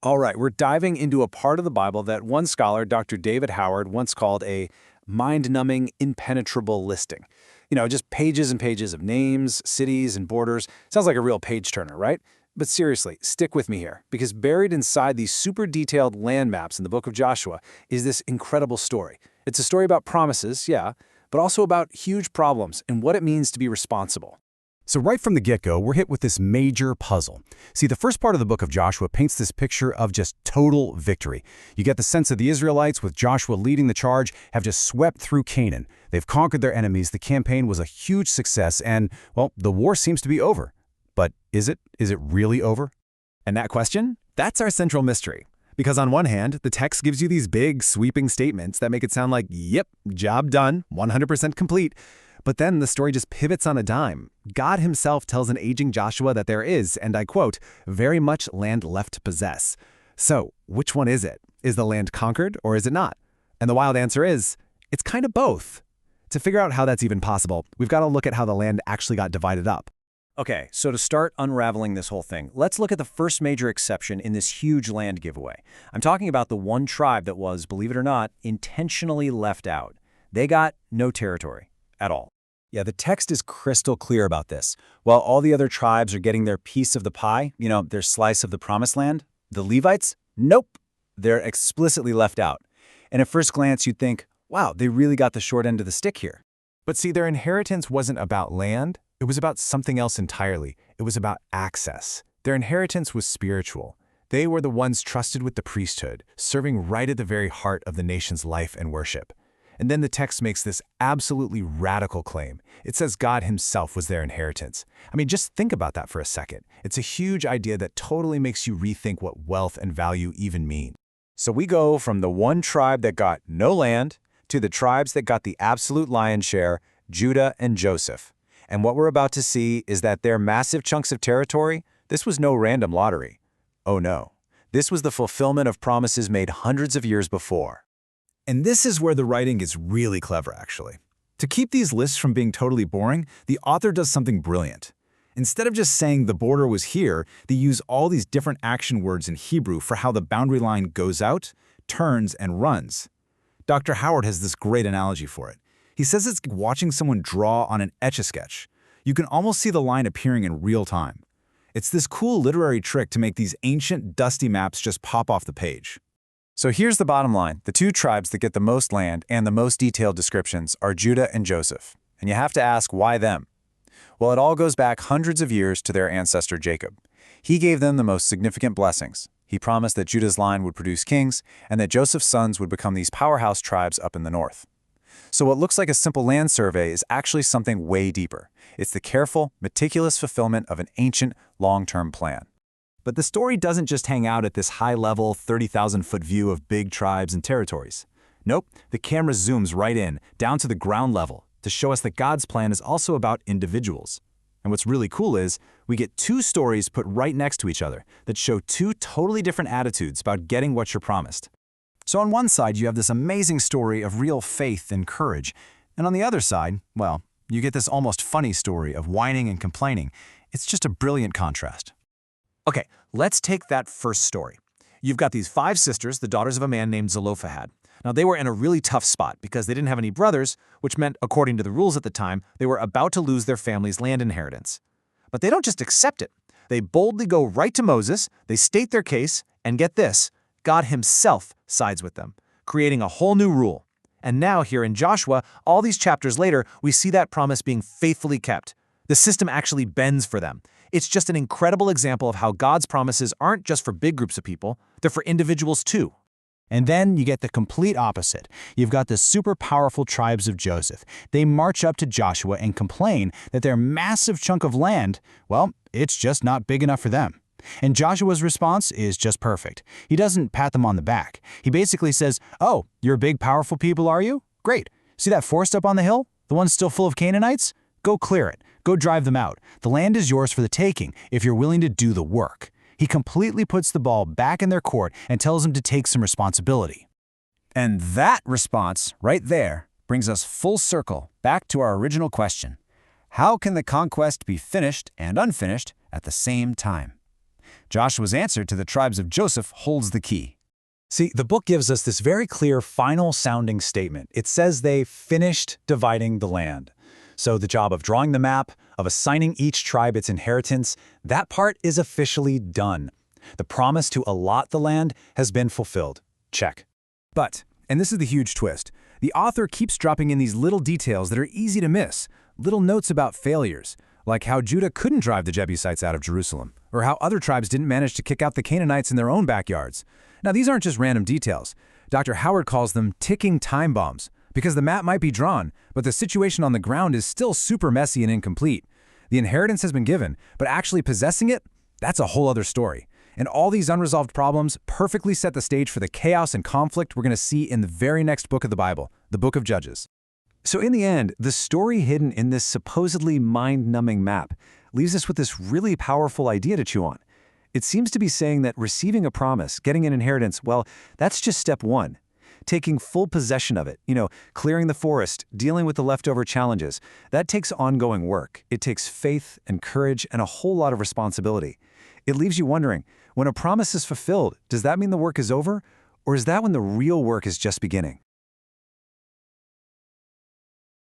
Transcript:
All right, we're diving into a part of the Bible that one scholar, Dr. David Howard, once called a mind-numbing, impenetrable listing. Just pages and pages of names, cities, and borders. Sounds like a real page-turner, right? But seriously, stick with me here, because buried inside these super detailed land maps in the book of Joshua is this incredible story. It's a story about promises, yeah, but also about huge problems and what it means to be responsible. So right from the get-go, we're hit with this major puzzle. See, the first part of the book of Joshua paints this picture of just total victory. You get the sense that the Israelites, with Joshua leading the charge, have just swept through Canaan. They've conquered their enemies, the campaign was a huge success, and, well, the war seems to be over. But is it? Is it really over? And that question? That's our central mystery. Because on one hand, the text gives you these big, sweeping statements that make it sound like, yep, job done, 100% complete. But then the story just pivots on a dime. God himself tells an aging Joshua that there is, and I quote, very much land left to possess. So, which one is it? Is the land conquered or is it not? And the wild answer is, it's kind of both. To figure out how that's even possible, we've got to look at how the land actually got divided up. Okay, so to start unraveling this whole thing, let's look at the first major exception in this huge land giveaway. I'm talking about the one tribe that was, believe it or not, intentionally left out. They got no territory at all. Yeah, the text is crystal clear about this. While all the other tribes are getting their piece of the pie, their slice of the promised land, the Levites, nope, they're explicitly left out. And at first glance, you'd think, wow, they really got the short end of the stick here. But see, their inheritance wasn't about land. It was about something else entirely. It was about access. Their inheritance was spiritual. They were the ones trusted with the priesthood, serving right at the very heart of the nation's life and worship. And then the text makes this absolutely radical claim. It says God himself was their inheritance. I mean, just think about that for a second. It's a huge idea that totally makes you rethink what wealth and value even mean. So we go from the one tribe that got no land to the tribes that got the absolute lion's share, Judah and Joseph. And what we're about to see is that their massive chunks of territory, this was no random lottery. Oh no, this was the fulfillment of promises made hundreds of years before. And this is where the writing is really clever, actually. To keep these lists from being totally boring, the author does something brilliant. Instead of just saying the border was here, they use all these different action words in Hebrew for how the boundary line goes out, turns, and runs. Dr. Howard has this great analogy for it. He says it's like watching someone draw on an Etch-a-Sketch. You can almost see the line appearing in real time. It's this cool literary trick to make these ancient, dusty maps just pop off the page. So here's the bottom line. The two tribes that get the most land and the most detailed descriptions are Judah and Joseph. And you have to ask, why them? Well, it all goes back hundreds of years to their ancestor Jacob. He gave them the most significant blessings. He promised that Judah's line would produce kings and that Joseph's sons would become these powerhouse tribes up in the north. So what looks like a simple land survey is actually something way deeper. It's the careful, meticulous fulfillment of an ancient, long-term plan. But the story doesn't just hang out at this high-level, 30,000-foot view of big tribes and territories. Nope, the camera zooms right in, down to the ground level, to show us that God's plan is also about individuals. And what's really cool is, we get two stories put right next to each other that show two totally different attitudes about getting what you're promised. So on one side, you have this amazing story of real faith and courage. And on the other side, well, you get this almost funny story of whining and complaining. It's just a brilliant contrast. Okay, let's take that first story. You've got these 5 sisters, the daughters of a man named Zelophehad. Now, they were in a really tough spot because they didn't have any brothers, which meant, according to the rules at the time, they were about to lose their family's land inheritance. But they don't just accept it. They boldly go right to Moses, they state their case, and get this, God himself sides with them, creating a whole new rule. And now, here in Joshua, all these chapters later, we see that promise being faithfully kept. The system actually bends for them. It's just an incredible example of how God's promises aren't just for big groups of people, they're for individuals too. And then you get the complete opposite. You've got the super powerful tribes of Joseph. They march up to Joshua and complain that their massive chunk of land, well, it's just not big enough for them. And Joshua's response is just perfect. He doesn't pat them on the back. He basically says, oh, you're big, powerful people, are you? Great. See that forest up on the hill? The one still full of Canaanites? Go clear it. Go drive them out. The land is yours for the taking if you're willing to do the work. He completely puts the ball back in their court and tells them to take some responsibility. And that response, right there, brings us full circle back to our original question. How can the conquest be finished and unfinished at the same time? Joshua's answer to the tribes of Joseph holds the key. See, the book gives us this very clear final-sounding statement. It says they finished dividing the land. So the job of drawing the map, of assigning each tribe its inheritance, that part is officially done. The promise to allot the land has been fulfilled. Check. But, and this is the huge twist, the author keeps dropping in these little details that are easy to miss, little notes about failures, like how Judah couldn't drive the Jebusites out of Jerusalem, or how other tribes didn't manage to kick out the Canaanites in their own backyards. Now, these aren't just random details. Dr. Howard calls them ticking time bombs, because the map might be drawn, but the situation on the ground is still super messy and incomplete. The inheritance has been given, but actually possessing it, that's a whole other story. And all these unresolved problems perfectly set the stage for the chaos and conflict we're going to see in the very next book of the Bible, the book of Judges. So in the end, the story hidden in this supposedly mind-numbing map leaves us with this really powerful idea to chew on. It seems to be saying that receiving a promise, getting an inheritance, well, that's just step one. Taking full possession of it, clearing the forest, dealing with the leftover challenges, that takes ongoing work. It takes faith and courage and a whole lot of responsibility. It leaves you wondering, when a promise is fulfilled, does that mean the work is over? Or is that when the real work is just beginning?